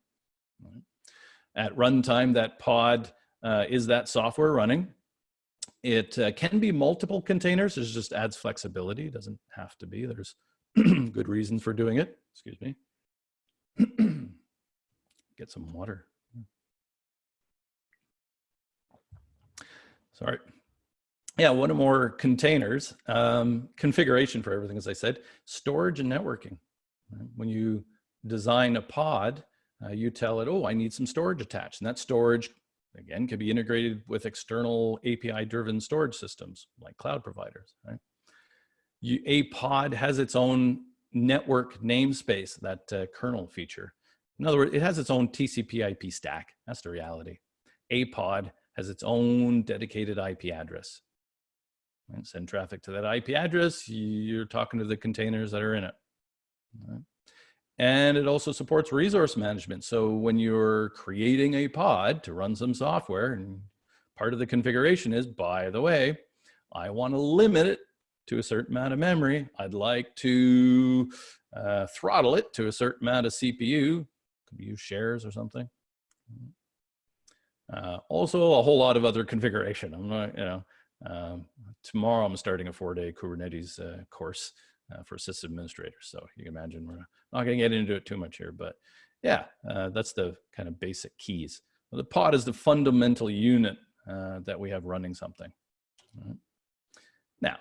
Right. At runtime, that pod is that software running. It can be multiple containers. It just adds flexibility. It doesn't have to be. There's good reasons for doing it. Excuse me. Get some water. Sorry. Yeah, one or more containers, configuration for everything, as I said, storage and networking. When you design a pod, you tell it, oh, I need some storage attached. And that storage, again, can be integrated with external API-driven storage systems like cloud providers, right? A pod has its own network namespace, that kernel feature. In other words, it has its own TCP/IP stack. That's the reality. A pod has its own dedicated IP address. And send traffic to that IP address, you're talking to the containers that are in it. Right. And it also supports resource management. So when you're creating a pod to run some software, and part of the configuration is, by the way, I want to limit it to a certain amount of memory. I'd like to throttle it to a certain amount of CPU. Could use shares or something. Also, a whole lot of other configuration. I'm not, tomorrow I'm starting a 4-day Kubernetes course for system administrators. So you can imagine we're not going to get into it too much here, but yeah, that's the kind of basic keys. Well, the pod is the fundamental unit that we have running something. Right. Now,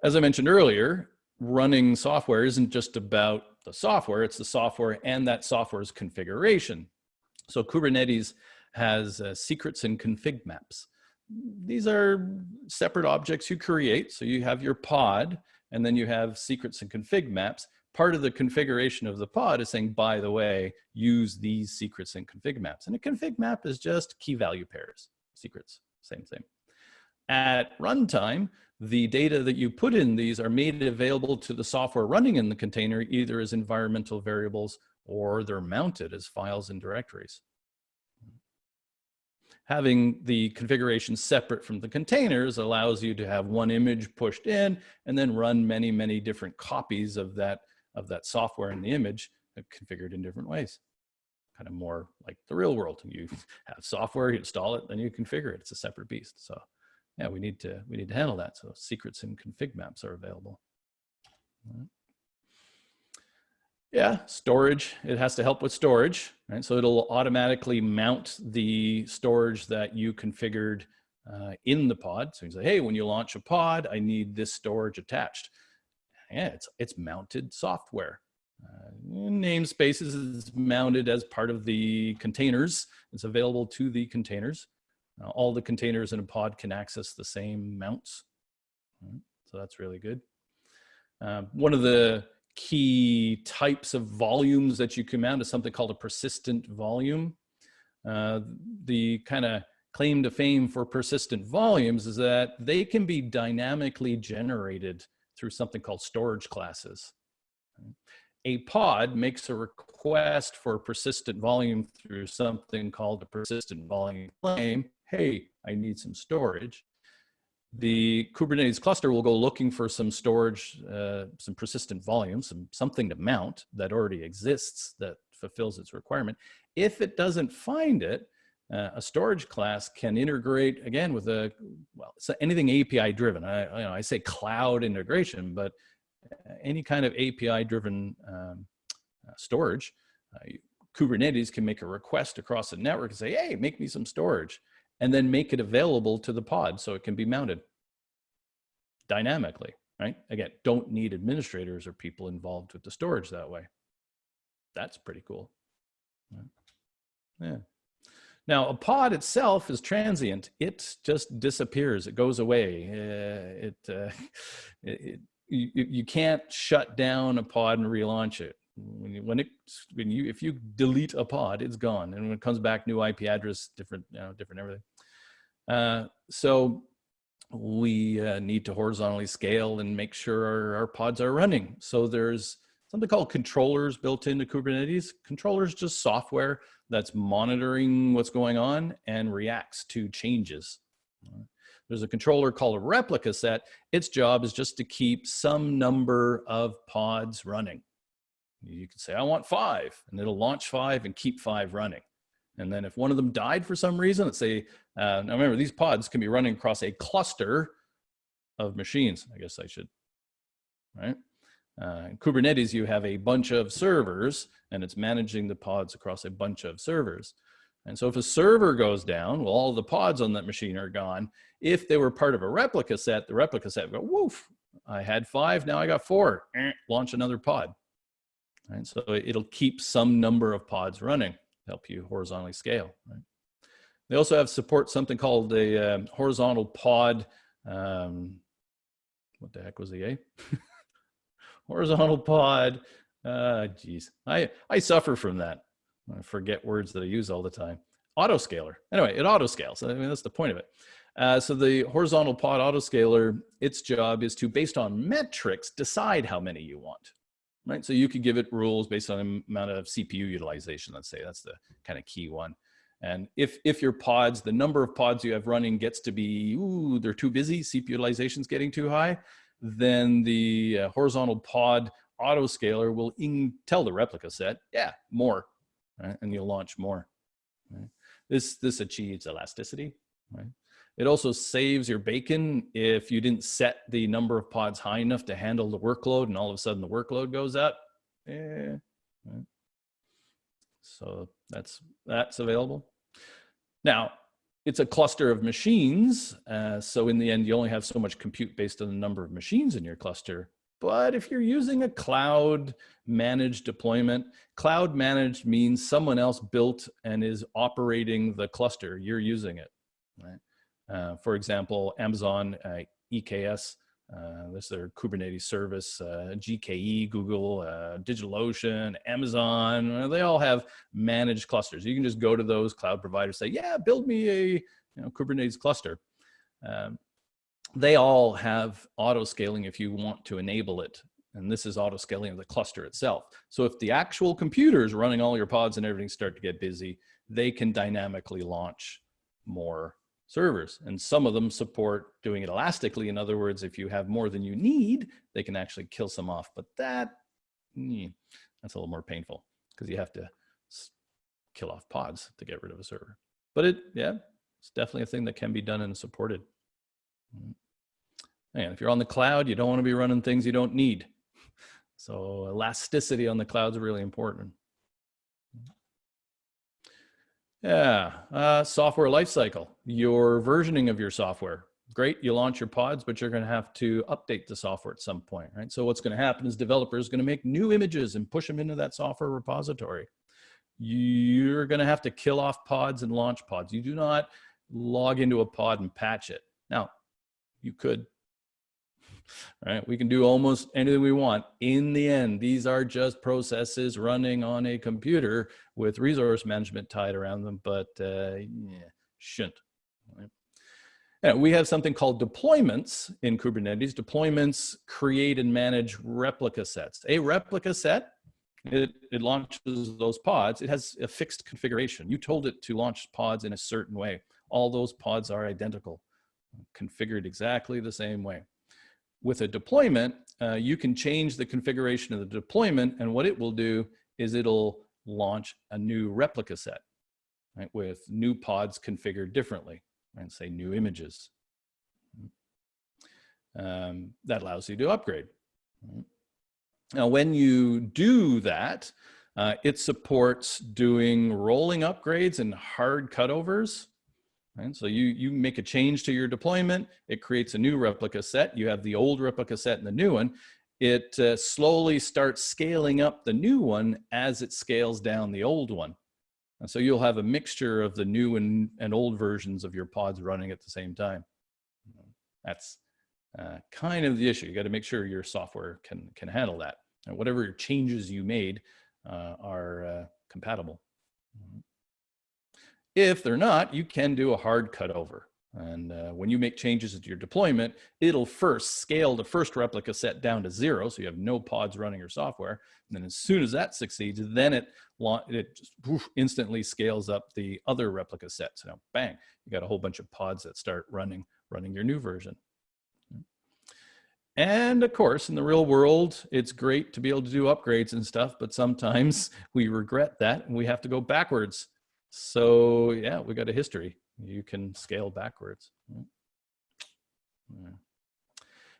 as I mentioned earlier, running software isn't just about the software, it's the software and that software's configuration. So Kubernetes has secrets and config maps. These are separate objects you create. So you have your pod, and then you have secrets and config maps. Part of the configuration of the pod is saying, by the way, use these secrets and config maps. And a config map is just key value pairs. Secrets, same thing. At runtime, the data that you put in these are made available to the software running in the container, either as environmental variables or they're mounted as files and directories. Having the configuration separate from the containers allows you to have one image pushed in and then run many, many different copies of that software in the image configured in different ways. kind of more like the real world. You have software, you install it, then you configure it. It's a separate beast. So yeah, we need to handle that. So secrets and config maps are available. Yeah, storage, it has to help with storage, right? So it'll automatically mount the storage that you configured in the pod. So you say, hey, when you launch a pod, I need this storage attached. Yeah, it's mounted software. Namespaces is mounted as part of the containers. It's available to the containers. All the containers in a pod can access the same mounts. So that's really good. One of the key types of volumes that you can mount is something called a persistent volume. The kind of claim to fame for persistent volumes is that they can be dynamically generated through something called storage classes. A pod makes a request for persistent volume through something called a persistent volume claim. Hey, I need some storage. The Kubernetes cluster will go looking for some storage, some persistent volume, something to mount that already exists that fulfills its requirement. If it doesn't find it, a storage class can integrate again with so anything API driven. I say cloud integration, but any kind of API driven storage, Kubernetes can make a request across the network and say, hey, make me some storage, and then make it available to the pod so it can be mounted dynamically, right? Again, don't need administrators or people involved with the storage that way. That's pretty cool. Yeah. Now, a pod itself is transient. It just disappears. It goes away. You can't shut down a pod and relaunch it. If you delete a pod, it's gone, and when it comes back, new IP address, different everything. So we need to horizontally scale and make sure our pods are running. So there's something called controllers built into Kubernetes. Controllers just software that's monitoring what's going on and reacts to changes. There's a controller called a replica set. Its job is just to keep some number of pods running. You can say, I want 5, and it'll launch 5 and keep 5 running. And then if one of them died for some reason, let's say, now remember, these pods can be running across a cluster of machines, I guess I should, right? In Kubernetes, you have a bunch of servers, and it's managing the pods across a bunch of servers. And so if a server goes down, well, all the pods on that machine are gone. If they were part of a replica set, the replica set would go, woof, I had 5, now I got 4, launch another pod. Right? So it'll keep some number of pods running, help you horizontally scale. Right? They also have support something called a horizontal pod, what the heck was the A? Horizontal pod, geez, I suffer from that. I forget words that I use all the time. Autoscaler. Anyway, it autoscales. I mean, that's the point of it. So the horizontal pod autoscaler, its job is to, based on metrics, decide how many you want. Right? So you could give it rules based on the amount of CPU utilization, let's say. That's the kind of key one. And if your pods, the number of pods you have running gets to be, ooh, they're too busy, CPU utilization's getting too high, then the horizontal pod autoscaler will tell the replica set, yeah, more, right? And you'll launch more. Right? This achieves elasticity. Right? It also saves your bacon if you didn't set the number of pods high enough to handle the workload, and all of a sudden the workload goes up. Right? So that's available. Now, it's a cluster of machines, so in the end, you only have so much compute based on the number of machines in your cluster. But if you're using a cloud-managed deployment, cloud-managed means someone else built and is operating the cluster. You're using it. Right? For example, Amazon EKS, this is their Kubernetes service, GKE, Google, DigitalOcean, Amazon, they all have managed clusters. You can just go to those cloud providers, say, yeah, build me a Kubernetes cluster. They all have auto scaling if you want to enable it. And this is auto scaling of the cluster itself. So if the actual computers running all your pods and everything start to get busy, they can dynamically launch more servers. And some of them support doing it elastically. In other words, if you have more than you need, they can actually kill some off. But that's a little more painful because you have to kill off pods to get rid of a server. But it's definitely a thing that can be done and supported. And if you're on the cloud, you don't want to be running things you don't need. So elasticity on the cloud is really important. Software lifecycle, your versioning of your software. Great, you launch your pods, but you're going to have to update the software at some point, right? So what's going to happen is developers are going to make new images and push them into that software repository. You're going to have to kill off pods and launch pods. You do not log into a pod and patch it. Now, you could, right? We can do almost anything we want. In the end, these are just processes running on a computer with resource management tied around them, but shouldn't. Right? Yeah, we have something called deployments in Kubernetes. Deployments create and manage replica sets. A replica set, it launches those pods. It has a fixed configuration. You told it to launch pods in a certain way. All those pods are identical, configured exactly the same way. With a deployment, you can change the configuration of the deployment, and what it will do is it'll launch a new replica set, right, with new pods configured differently, and say new images. That allows you to upgrade. Now, when you do that, it supports doing rolling upgrades and hard cutovers. Right? So you make a change to your deployment, it creates a new replica set. You have the old replica set and the new one. It slowly starts scaling up the new one as it scales down the old one. And so you'll have a mixture of the new and old versions of your pods running at the same time. That's kind of the issue. You got to make sure your software can handle that. And whatever changes you made are compatible. If they're not, you can do a hard cutover. And when you make changes to your deployment, it'll first scale the first replica set down to 0, so you have no pods running your software. And then as soon as that succeeds, then it just instantly scales up the other replica set. So now, bang, you got a whole bunch of pods that start running your new version. And of course, in the real world, it's great to be able to do upgrades and stuff, but sometimes we regret that and we have to go backwards. So yeah, we got a history. You can scale backwards.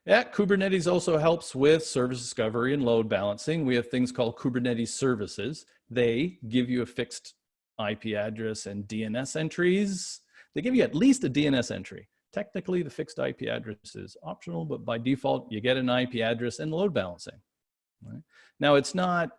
Yeah, Kubernetes also helps with service discovery and load balancing. We have things called Kubernetes services. They give you a fixed IP address and DNS entries. They give you at least a DNS entry. Technically, the fixed IP address is optional, but by default, you get an IP address and load balancing. Right? Now, it's not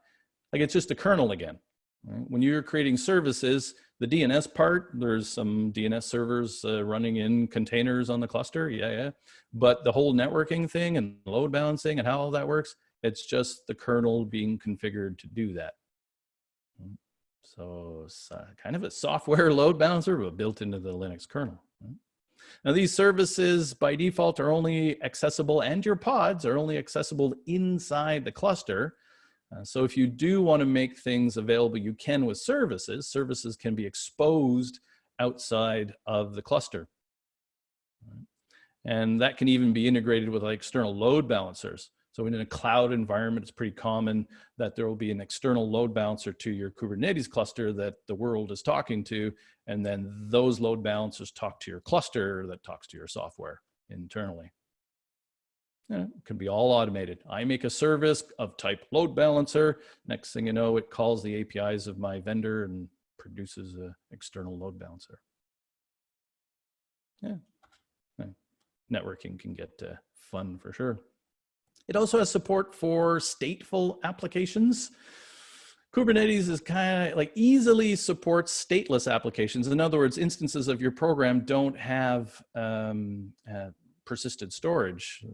like it's just a kernel again. Right? When you're creating services, the DNS part, there's some DNS servers running in containers on the cluster, yeah. But the whole networking thing and load balancing and how all that works, it's just the kernel being configured to do that. So it's kind of a software load balancer, but built into the Linux kernel. Now these services by default are only accessible, and your pods are only accessible inside the cluster. So if you do want to make things available, you can with services. Services can be exposed outside of the cluster. And that can even be integrated with like external load balancers. So in a cloud environment, it's pretty common that there will be an external load balancer to your Kubernetes cluster that the world is talking to, and then those load balancers talk to your cluster that talks to your software internally. It can be all automated. I make a service of type load balancer. Next thing you know, it calls the APIs of my vendor and produces an external load balancer. Yeah, networking can get fun for sure. It also has support for stateful applications. Kubernetes is kind of like easily supports stateless applications. In other words, instances of your program don't have persistent storage.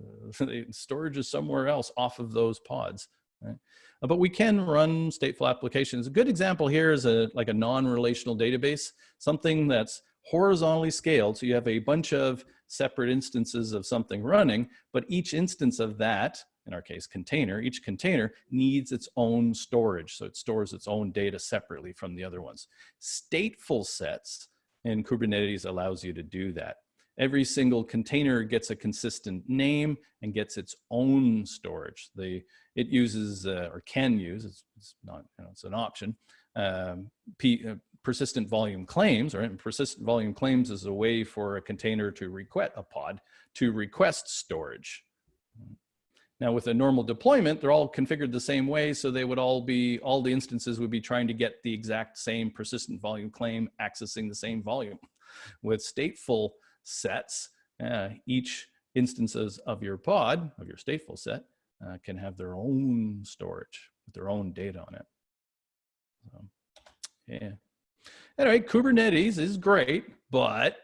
Storage is somewhere else off of those pods. Right? But we can run stateful applications. A good example here is like a non-relational database, something that's horizontally scaled. So you have a bunch of separate instances of something running, but each instance of that, in our case, container, each container needs its own storage. So it stores its own data separately from the other ones. Stateful sets in Kubernetes allows you to do that. Every single container gets a consistent name and gets its own storage. It uses or can use, it's not, it's an option, persistent volume claims, right? And persistent volume claims is a way for a container to request a pod to request storage. Now with a normal deployment, they're all configured the same way, so they would all the instances would be trying to get the exact same persistent volume claim accessing the same volume. With stateful sets, each instances of your pod, of your stateful set, can have their own storage, with their own data on it. So, yeah. Anyway, Kubernetes is great, but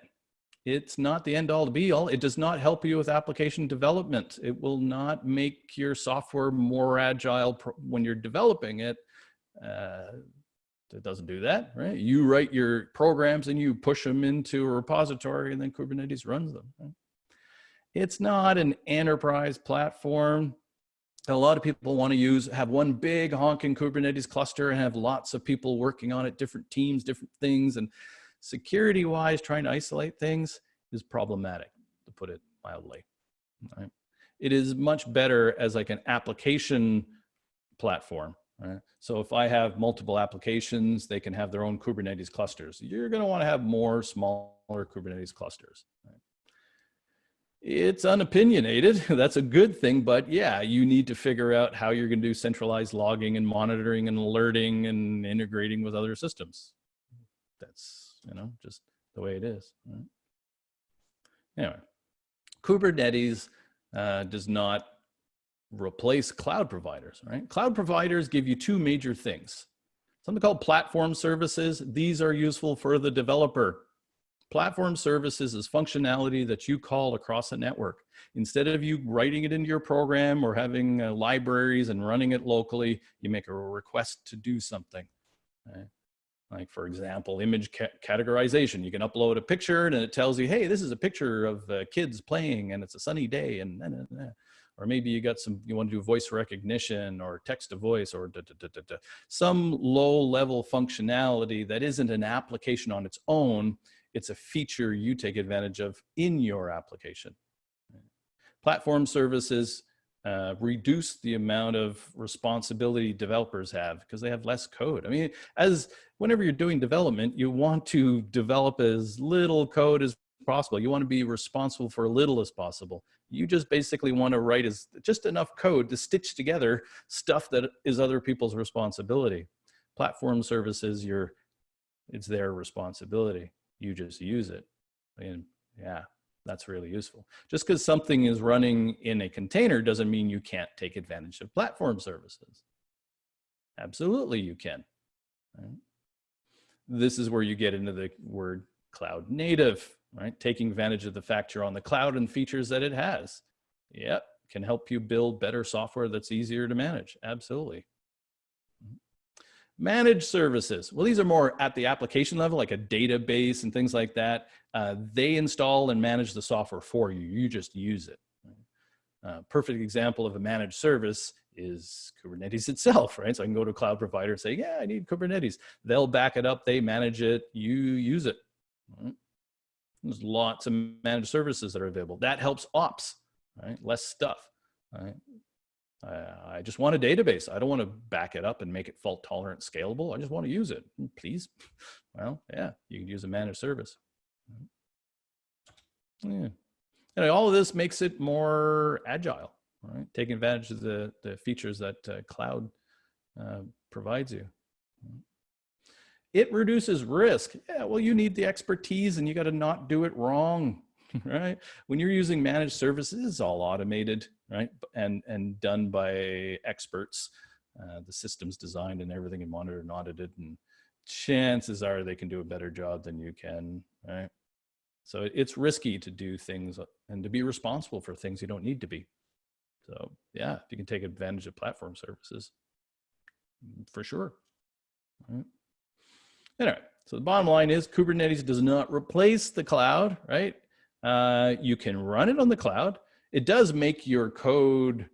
it's not the end all to be all. It does not help you with application development. It will not make your software more agile when you're developing it. It doesn't do that, right? You write your programs and you push them into a repository and then Kubernetes runs them. Right? It's not an enterprise platform. A lot of people want to have one big honking Kubernetes cluster and have lots of people working on it, different teams, different things. And security-wise, trying to isolate things is problematic, to put it mildly. Right? It is much better as like an application platform. Right? So if I have multiple applications, they can have their own Kubernetes clusters. You're going to want to have more smaller Kubernetes clusters. Right? It's unopinionated. That's a good thing, but yeah, you need to figure out how you're going to do centralized logging and monitoring and alerting and integrating with other systems. That's, just the way it is. Right? Anyway, Kubernetes does not replace cloud providers, right? Cloud providers give you two major things. Something called platform services. These are useful for the developer. Platform services is functionality that you call across a network. Instead of you writing it into your program or having libraries and running it locally, you make a request to do something. Right? Like for example, image categorization. You can upload a picture and it tells you, hey, this is a picture of kids playing and it's a sunny day. And or maybe you want to do voice recognition or text to voice or some low level functionality that isn't an application on its own. It's a feature you take advantage of in your application. Platform services reduce the amount of responsibility developers have because they have less code. I mean, whenever you're doing development, you want to develop as little code as possible. You want to be responsible for as little as possible. You just basically want to write just enough code to stitch together stuff that is other people's responsibility. Platform services, it's their responsibility. You just use it. And yeah, that's really useful. Just because something is running in a container doesn't mean you can't take advantage of platform services. Absolutely you can. Right? This is where you get into the word cloud native, right? Taking advantage of the fact you're on the cloud and features that it has. Yep, can help you build better software that's easier to manage. Absolutely. Managed services. Well, these are more at the application level, like a database and things like that. They install and manage the software for you. You just use it. Perfect example of a managed service is Kubernetes itself, right? So I can go to a cloud provider and say, yeah, I need Kubernetes. They'll back it up. They manage it. You use it. Right? There's lots of managed services that are available. That helps ops, right? Less stuff, right? I just want a database. I don't want to back it up and make it fault tolerant, scalable. I just want to use it, please. Well, yeah, you can use a managed service. Yeah. And all of this makes it more agile, right? Taking advantage of the features that cloud provides you. It reduces risk. Yeah, well, you need the expertise and you got to not do it wrong, right? When you're using managed services, it's all automated, right? And done by experts. The system's designed and everything and monitored and audited, and chances are they can do a better job than you can, right? So it's risky to do things and to be responsible for things you don't need to be. So yeah, if you can take advantage of platform services, for sure. Right? Anyway, so the bottom line is Kubernetes does not replace the cloud, right? You can run it on the cloud. It does make your code,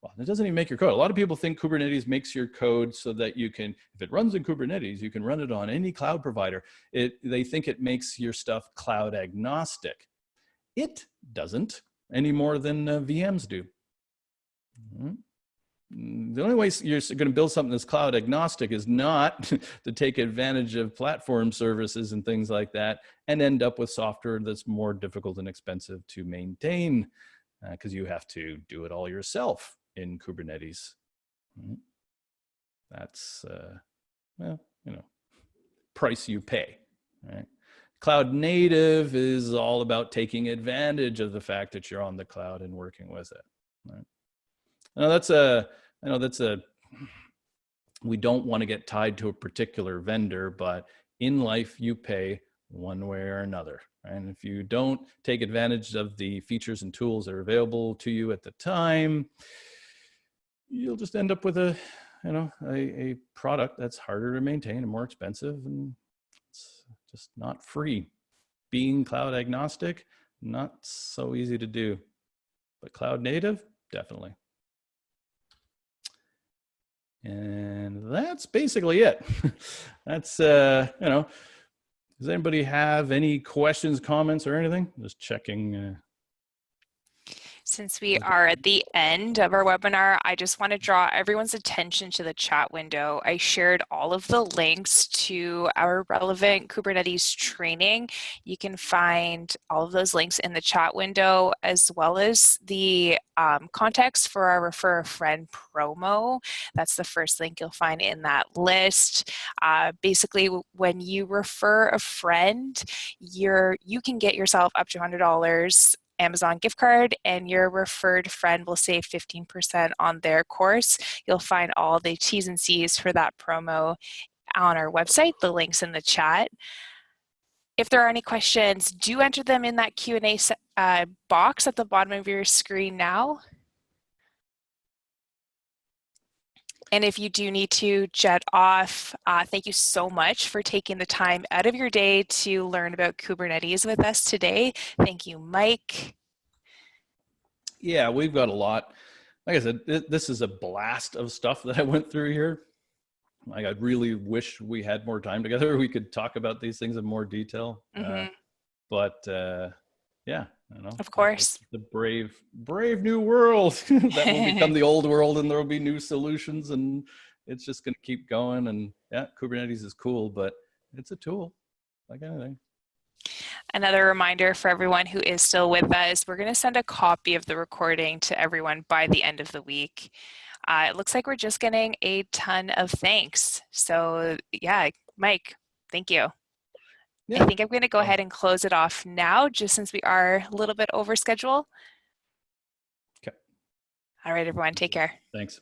well, it doesn't even make your code. A lot of people think Kubernetes makes your code so that you can, if it runs in Kubernetes, you can run it on any cloud provider. They think it makes your stuff cloud agnostic. It doesn't any more than VMs do. the only way you're going to build something that's cloud agnostic is not to take advantage of platform services and things like that and end up with software that's more difficult and expensive to maintain because you have to do it all yourself in Kubernetes. That's, well, you know, price you pay, right? Cloud native is all about taking advantage of the fact that you're on the cloud and working with it, right? Now we don't want to get tied to a particular vendor, but in life you pay one way or another. And if you don't take advantage of the features and tools that are available to you at the time, you'll just end up with a product that's harder to maintain and more expensive, and it's just not free. Being cloud agnostic, not so easy to do, but cloud native, definitely. And that's basically it. That's, does anybody have any questions, comments, or anything? Just checking.
Since we are at the end of our webinar, I just want to draw everyone's attention to the chat window. I shared all of the links to our relevant Kubernetes training. You can find all of those links in the chat window, as well as the context for our Refer a Friend promo. That's the first link you'll find in that list. Basically, when you refer a friend, you can get yourself up to $100 Amazon gift card, and your referred friend will save 15% on their course. You'll find all the T's and C's for that promo on our website, the links in the chat. If there are any questions, do enter them in that Q&A box at the bottom of your screen now. And if you do need to jet off, thank you so much for taking the time out of your day to learn about Kubernetes with us today. Thank you, Mike.
Yeah, we've got a lot. Like I said, this is a blast of stuff that I went through here. Like, I really wish we had more time together. We could talk about these things in more detail. But yeah, I know.
Of course.
It's the brave new world that will become the old world, and there will be new solutions, and it's just going to keep going. And yeah, Kubernetes is cool, but it's a tool like anything.
Another reminder for everyone who is still with us, we're going to send a copy of the recording to everyone by the end of the week. It looks like we're just getting a ton of thanks. So yeah, Mike, thank you. Yeah. I think I'm going to go ahead and close it off now, just since we are a little bit over schedule.
Okay.
All right, everyone, take care.
Thanks.